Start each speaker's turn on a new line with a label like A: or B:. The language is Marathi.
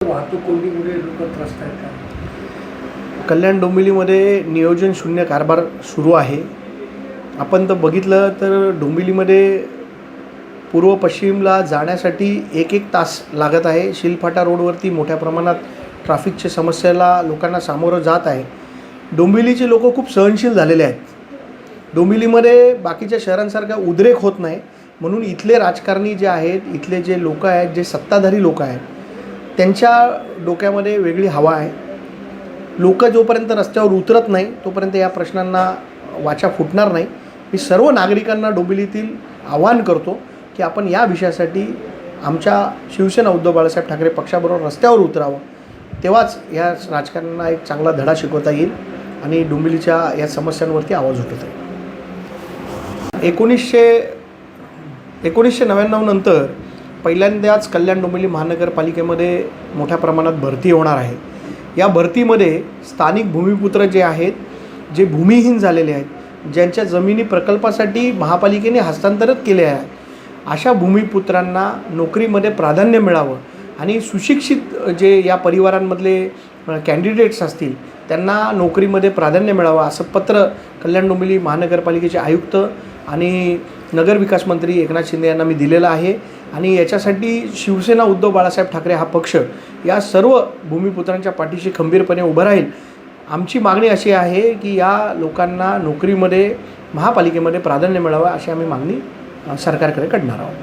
A: वाहतूक कोंडीमुळे लोक त्रस्त आहेत का?
B: कल्याण डोंबिवलीमध्ये नियोजन शून्य कारभार सुरू आहे. आपण तर बघितलं तर डोंबिवलीमध्ये पूर्व पश्चिमला जाण्यासाठी एक तास लागत आहे. शिलफाटा रोडवरती मोठ्या प्रमाणात ट्रॅफिकच्या समस्येला लोकांना सामोरं जात आहे. डोंबिवलीचे लोक खूप सहनशील झालेले आहेत. डोंबिवलीमध्ये बाकीच्या शहरांसारखा उद्रेक होत नाही, म्हणून इथले राजकारणी जे आहेत, इथले जे लोक आहेत, जे सत्ताधारी लोक आहेत, त्यांच्या डोक्यामध्ये वेगळी हवा आहे. लोक जोपर्यंत रस्त्यावर उतरत नाही तोपर्यंत या प्रश्नांना वाचा फुटणार नाही. मी सर्व नागरिकांना डोंबिवलीतील आवाहन करतो की आपण या विषयासाठी आमच्या शिवसेना उद्धव बाळासाहेब ठाकरे पक्षाबरोबर रस्त्यावर उतरावं. तेव्हाच या राजकारण्यांना एक चांगला धडा शिकवता येईल आणि डोंबिवलीच्या या समस्यांवरती आवाज उठवता येईल. 1999 नंतर पहिल्यांदाच कल्याण डोंबिवली महानगरपालिकेमध्ये मोठ्या प्रमाणात भरती होणार आहे. या भरतीमध्ये स्थानिक भूमिपुत्र जे आहेत, जे भूमिहीन झालेले आहेत, ज्यांच्या जमिनी प्रकल्पासाठी महापालिकेने हस्तांतरित केले आहे, अशा भूमिपुत्रांना नोकरीमध्ये प्राधान्य मिळावं आणि सुशिक्षित जे या परिवारांमधले कॅन्डिडेट्स असतील त्यांना नोकरीमध्ये प्राधान्य मिळावं असं पत्र कल्याण डोंबिवली महानगरपालिकेचे आयुक्त आणि नगरविकास मंत्री एकनाथ शिंदे यांना मी दिलेलं आहे. आणि याच्यासाठी शिवसेना उद्धव बाळासाहेब ठाकरे हा पक्ष या सर्व भूमिपुत्रांच्या पाठीशी खंबीरपणे उभं राहील. आमची मागणी अशी आहे की या लोकांना नोकरीमध्ये महापालिकेमध्ये प्राधान्य मिळावं अशी आम्ही मागणी सरकारकडे करणार आहोत.